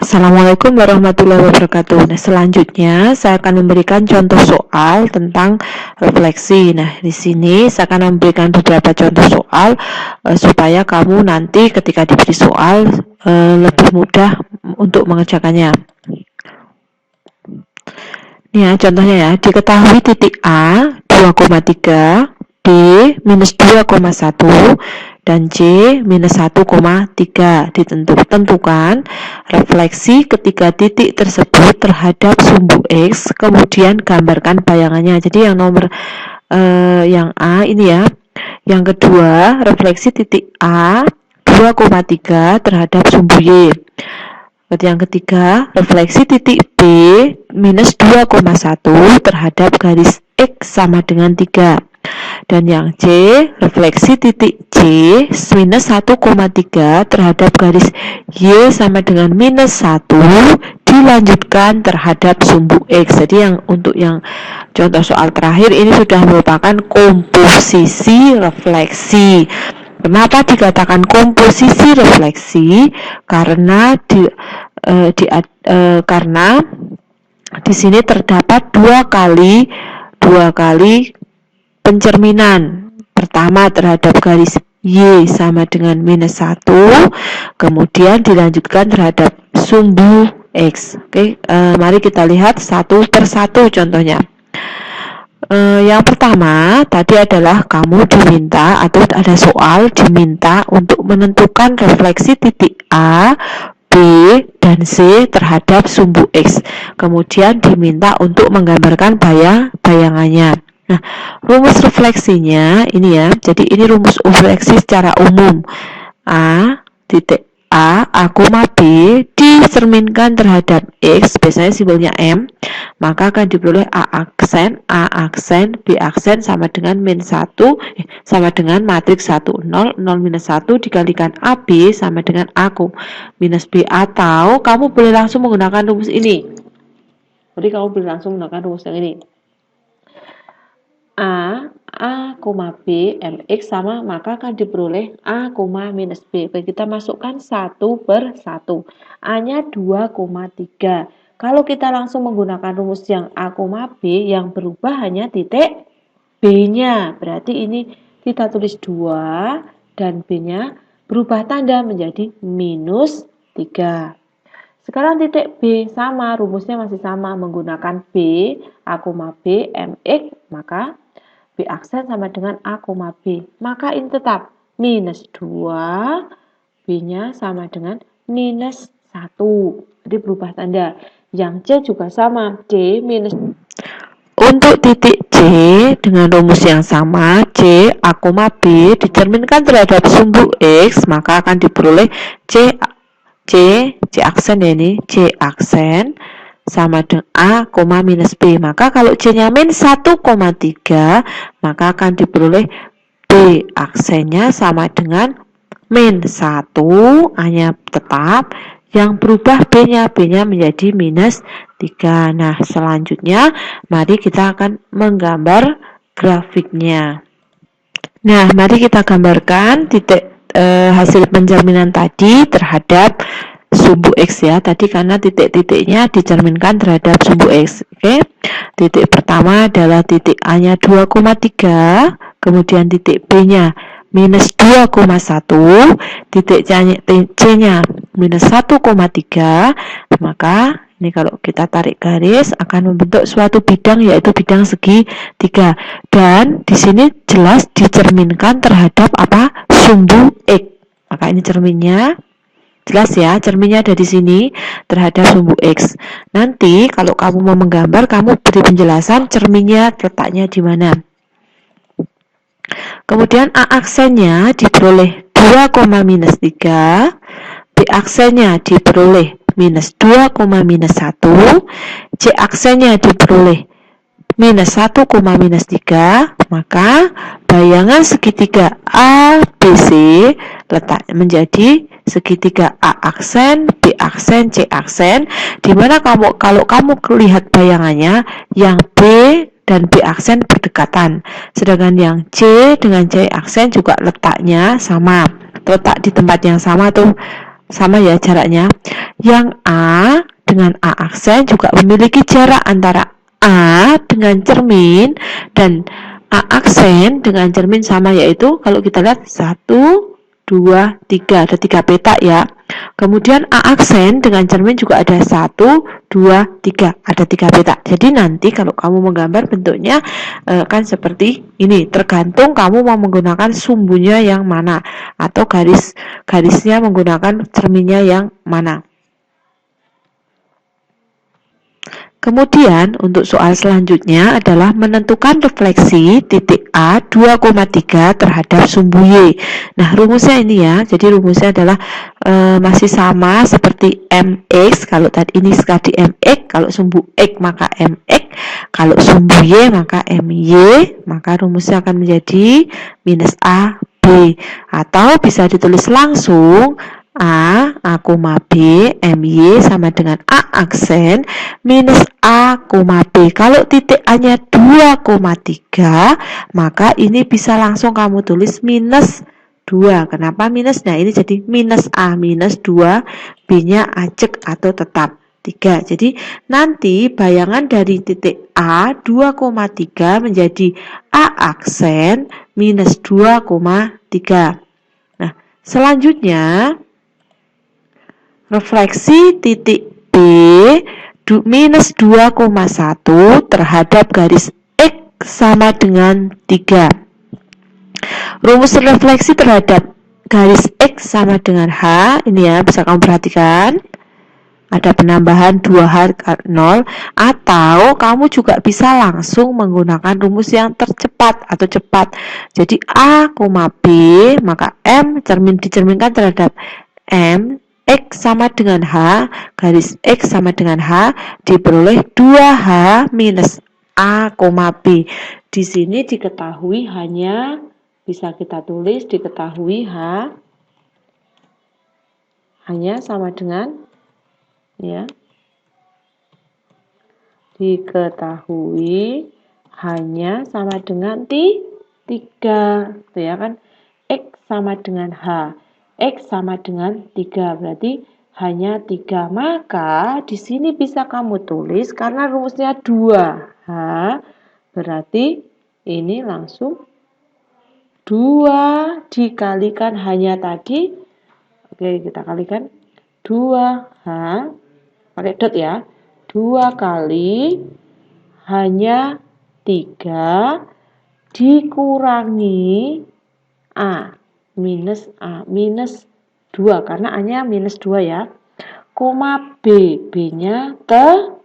Assalamualaikum warahmatullahi wabarakatuh. Nah, selanjutnya saya akan memberikan contoh soal tentang refleksi. Nah, di sini saya akan memberikan beberapa contoh soal supaya kamu nanti ketika diberi soal lebih mudah untuk mengerjakannya. Nih ya, contohnya ya, diketahui titik A 2,3, B minus 2,1, dan C minus 1,3. Tentukan refleksi ketiga titik tersebut terhadap sumbu X, kemudian gambarkan bayangannya. Jadi yang nomor yang A ini ya. Yang kedua, refleksi titik A 2,3 terhadap sumbu Y. Yang ketiga, refleksi titik B minus 2,1 terhadap garis X sama dengan 3. Dan yang C, refleksi titik C minus 1,3 terhadap garis Y sama dengan minus 1 dilanjutkan terhadap sumbu X. Jadi untuk yang contoh soal terakhir ini sudah merupakan komposisi refleksi. Kenapa dikatakan komposisi refleksi? Karena karena di sini terdapat dua kali pencerminan. Pertama terhadap garis Y sama dengan minus 1, kemudian dilanjutkan terhadap sumbu X. Oke, mari kita lihat satu persatu contohnya. Yang pertama tadi adalah kamu diminta atau ada soal diminta untuk menentukan refleksi titik A, B, dan C terhadap sumbu X. Kemudian diminta untuk menggambarkan bayangannya. Nah, rumus refleksinya ini ya. Jadi ini rumus refleksi secara umum. A titik A, B dicerminkan terhadap X, biasanya simbolnya M, maka akan diperoleh A aksen, B aksen sama dengan sama dengan matriks 1, 0, 0 minus 1 dikalikan AB sama dengan A minus B. Atau kamu boleh langsung menggunakan rumus ini. Jadi kamu boleh langsung menggunakan rumus yang ini. A, B, MX sama, maka akan diperoleh A, minus B. Kita masukkan 1 per 1. A-nya 2,3. Kalau kita langsung menggunakan rumus yang A, B, yang berubah hanya titik B-nya. Berarti ini kita tulis 2 dan B-nya berubah tanda menjadi minus 3. Sekarang titik B sama, rumusnya masih sama, menggunakan B, A, B, MX, maka B aksen sama dengan A, B. Maka ini tetap minus 2, B-nya sama dengan minus 1. Jadi berubah tanda. Yang C juga sama, C minus. Untuk titik C dengan rumus yang sama, C, A, B dicerminkan terhadap sumbu X, maka akan diperoleh C aksen ya ini, C aksen sama dengan A, minus B. Maka kalau C-nya min 1,3, maka akan diperoleh B aksennya sama dengan min 1, A-nya tetap, yang berubah B-nya menjadi minus 3. Nah, selanjutnya mari kita akan menggambar grafiknya. Nah, mari kita gambarkan titik hasil pencerminan tadi terhadap sumbu X ya. Tadi karena titik-titiknya dicerminkan terhadap sumbu X. Oke. Titik pertama adalah titik A-nya 2,3, kemudian titik B-nya minus 2,1, titik C-nya minus 1,3, maka ini kalau kita tarik garis akan membentuk suatu bidang, yaitu bidang segitiga. Dan di sini jelas dicerminkan terhadap apa? Sumbu X. Maka ini cerminnya. Jelas ya, cerminnya ada di sini terhadap sumbu X. Nanti kalau kamu mau menggambar, kamu beri penjelasan cerminnya letaknya di mana. Kemudian A aksennya diperoleh 2,-3, B aksennya diperoleh minus 2, minus 1, C aksennya diperoleh minus 1,-3, maka bayangan segitiga ABC letak menjadi segitiga A aksen, B aksen, C aksen, di mana kalau kamu lihat bayangannya yang B dan B aksen berdekatan, sedangkan yang C dengan C aksen juga letaknya sama, letak di tempat yang sama tuh sama ya jaraknya. Yang A dengan A aksen juga memiliki jarak antara A dengan cermin dan A aksen dengan cermin sama, yaitu kalau kita lihat 1, 2, 3, ada 3 petak ya. Kemudian A aksen dengan cermin juga ada 1, 2, 3, ada 3 petak. Jadi nanti kalau kamu menggambar bentuknya kan seperti ini, tergantung kamu mau menggunakan sumbunya yang mana atau garisnya menggunakan cerminnya yang mana. Kemudian untuk soal selanjutnya adalah menentukan refleksi titik A 2,3 terhadap sumbu Y. Nah, rumusnya ini ya. Jadi rumusnya adalah masih sama seperti MX. Kalau tadi ini tadi MX, kalau sumbu X maka MX, kalau sumbu Y maka MY, maka rumusnya akan menjadi minus AB. Atau bisa ditulis langsung A koma B, MY sama dengan A aksen minus A, B. Kalau titik A-nya 2,3, maka ini bisa langsung kamu tulis minus 2. Kenapa minus? Nah, ini jadi minus A, minus 2, B-nya acek atau tetap 3. Jadi, nanti bayangan dari titik A 2,3 menjadi A aksen minus 2,3. Nah, selanjutnya refleksi titik B minus 2,1 terhadap garis X sama dengan 3. Rumus refleksi terhadap garis X sama dengan H, ini ya bisa kamu perhatikan. Ada penambahan 2H 0, atau kamu juga bisa langsung menggunakan rumus yang tercepat atau cepat. Jadi A, B, maka M dicerminkan terhadap M, X sama dengan H, garis X sama dengan H, diperoleh 2H minus A, B. Di sini diketahui hanya bisa kita tulis diketahui H hanya sama dengan ya. Diketahui hanya sama dengan 3, tuh ya kan? X sama dengan H. X sama dengan 3, berarti hanya 3. Maka di sini bisa kamu tulis karena rumusnya 2H, berarti ini langsung 2 dikalikan hanya tadi. Oke, kita kalikan 2H, pakai dot ya. 2 kali hanya 3 dikurangi A minus 2 karena A-nya minus 2 ya, koma B, B-nya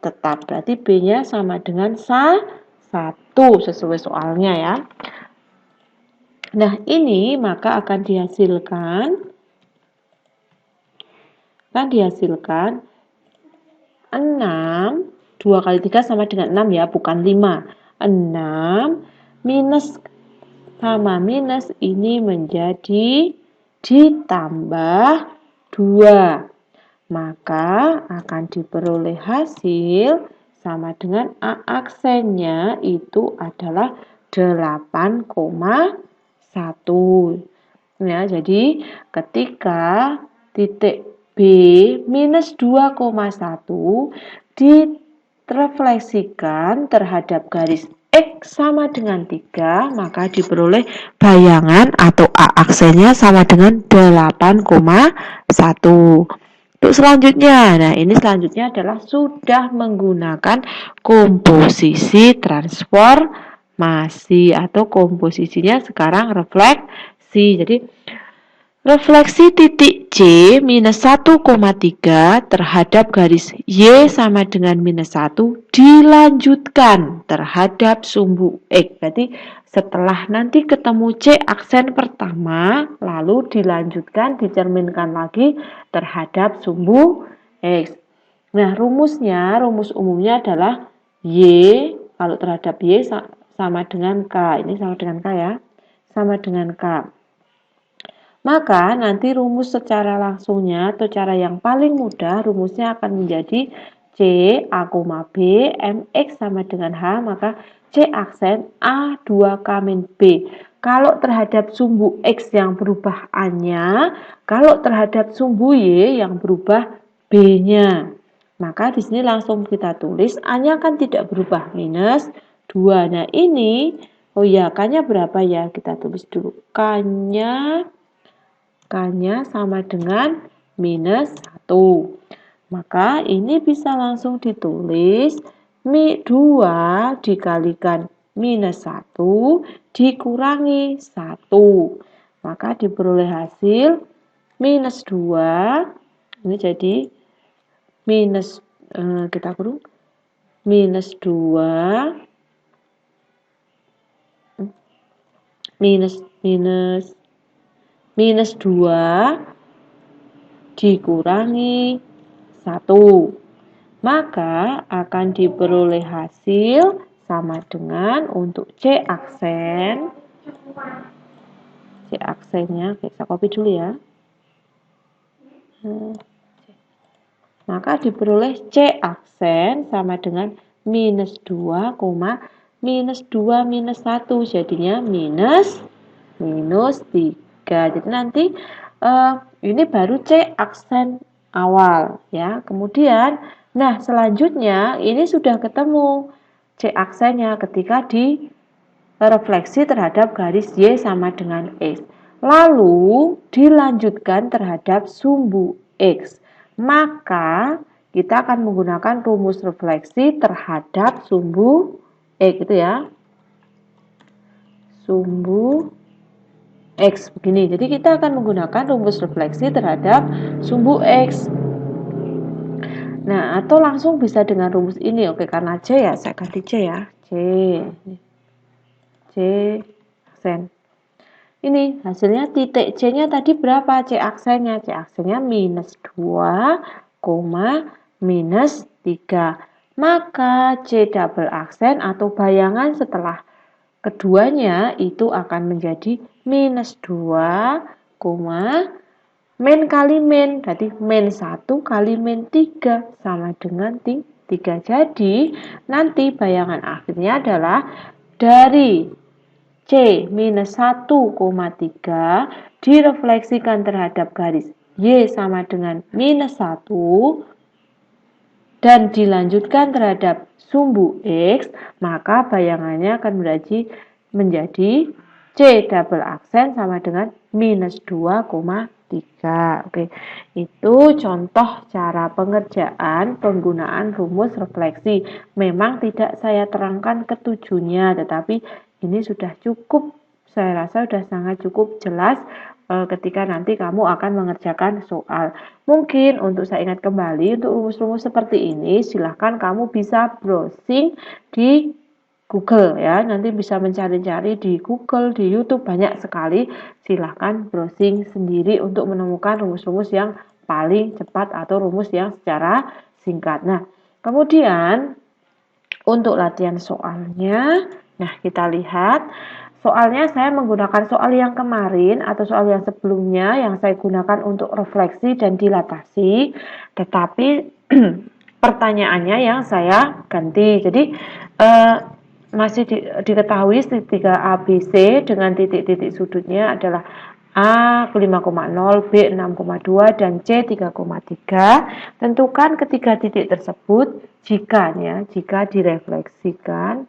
tetap, berarti B-nya sama dengan 1 sesuai soalnya ya. Nah, ini maka akan dihasilkan 6, 2 kali 3 sama dengan 6 ya, bukan 5. 6 minus sama minus ini menjadi ditambah 2. Maka akan diperoleh hasil sama dengan A aksennya itu adalah 8,1. Ya, jadi ketika titik B minus 2,1 direfleksikan terhadap garis X sama dengan 3, maka diperoleh bayangan atau A aksennya sama dengan 8,1. Untuk selanjutnya, nah ini selanjutnya adalah sudah menggunakan komposisi transformasi atau komposisinya sekarang refleksi. Jadi refleksi titik C minus 1,3 terhadap garis Y sama dengan minus 1 dilanjutkan terhadap sumbu X. Berarti setelah nanti ketemu C aksen pertama, lalu dilanjutkan, dicerminkan lagi terhadap sumbu X. Nah, rumus umumnya adalah Y, kalau terhadap Y sama dengan K. Ini sama dengan K ya, sama dengan K. Maka nanti rumus secara langsungnya atau cara yang paling mudah rumusnya akan menjadi C A, B, MX sama dengan H, maka C aksen A 2K min B. kalau terhadap sumbu X yang berubah A-nya, kalau terhadap sumbu Y yang berubah B-nya. Maka di sini langsung kita tulis A-nya kan tidak berubah, minus 2. Nah ini, oh ya, K-nya berapa ya? Kita tulis dulu. K-nya sama dengan minus 1. Maka ini bisa langsung ditulis 2 dikalikan minus 1 dikurangi 1. Maka diperoleh hasil minus 2. Ini jadi minus, kita kurung, minus 2 minus 2 dikurangi 1. Maka akan diperoleh hasil sama dengan untuk C aksennya, saya copy dulu ya. Maka diperoleh C aksen sama dengan minus 2, minus 2 minus 1, jadinya minus 3. Jadi nanti ini baru C aksen awal ya. Kemudian nah selanjutnya ini sudah ketemu C aksennya ketika direfleksi terhadap garis Y sama dengan X. Lalu dilanjutkan terhadap sumbu X. Maka kita akan menggunakan rumus refleksi terhadap sumbu X itu ya. Sumbu X begini. Jadi kita akan menggunakan rumus refleksi terhadap sumbu X. Nah, atau langsung bisa dengan rumus ini. Oke, karena C ya, saya ganti C ya. C aksen. Ini hasilnya titik C-nya tadi berapa? C aksennya. C aksennya minus 2, minus 3. Maka C double aksen atau bayangan setelah keduanya itu akan menjadi minus 2, min kali min, berarti min 1 kali min 3 sama dengan 3. Jadi nanti bayangan akhirnya adalah dari C minus 1,3 direfleksikan terhadap garis Y sama dengan minus 1 dan dilanjutkan terhadap sumbu X, maka bayangannya akan menjadi C double aksen sama dengan minus 2,3. Oke, itu contoh cara pengerjaan penggunaan rumus refleksi. Memang tidak saya terangkan ketujuhnya, tetapi ini sudah cukup, saya rasa sudah sangat cukup jelas ketika nanti kamu akan mengerjakan soal. Mungkin untuk saya ingat kembali, untuk rumus-rumus seperti ini, silahkan kamu bisa browsing di Google ya, nanti bisa mencari-cari di Google, di YouTube banyak sekali. Silahkan browsing sendiri untuk menemukan rumus-rumus yang paling cepat atau rumus yang secara singkat. Nah, kemudian untuk latihan soalnya, nah kita lihat soalnya saya menggunakan soal yang kemarin atau soal yang sebelumnya yang saya gunakan untuk refleksi dan dilatasi, tetapi pertanyaannya yang saya ganti. Jadi masih diketahui segitiga ABC dengan titik-titik sudutnya adalah A 5,0, B 6,2, dan C 3,3. Tentukan ketiga titik tersebut jika direfleksikan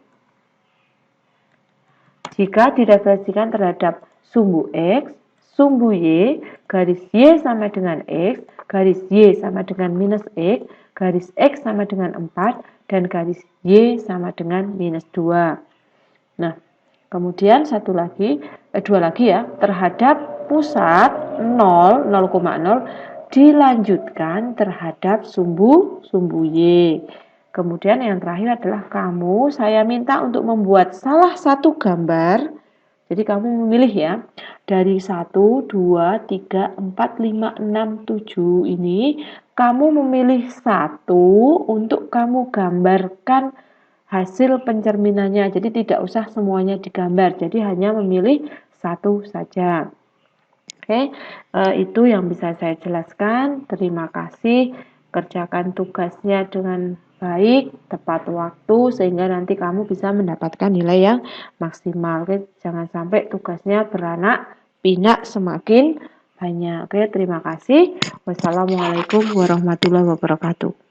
terhadap sumbu X, sumbu Y, garis Y sama dengan X, garis Y sama dengan minus X, garis X sama dengan 4, dan garis Y sama dengan minus 2. Nah, kemudian dua lagi ya, terhadap pusat 0,0 dilanjutkan terhadap sumbu Y. Kemudian yang terakhir adalah saya minta untuk membuat salah satu gambar. Jadi kamu memilih ya, dari 1, 2, 3, 4, 5, 6, 7 ini, kamu memilih satu untuk kamu gambarkan hasil pencerminannya. Jadi tidak usah semuanya digambar, jadi hanya memilih satu saja. Oke, itu yang bisa saya jelaskan. Terima kasih, kerjakan tugasnya dengan baik, tepat waktu, sehingga nanti kamu bisa mendapatkan nilai yang maksimal. Oke, jangan sampai tugasnya beranak pinak semakin banyak. Oke, terima kasih. Wassalamualaikum warahmatullahi wabarakatuh.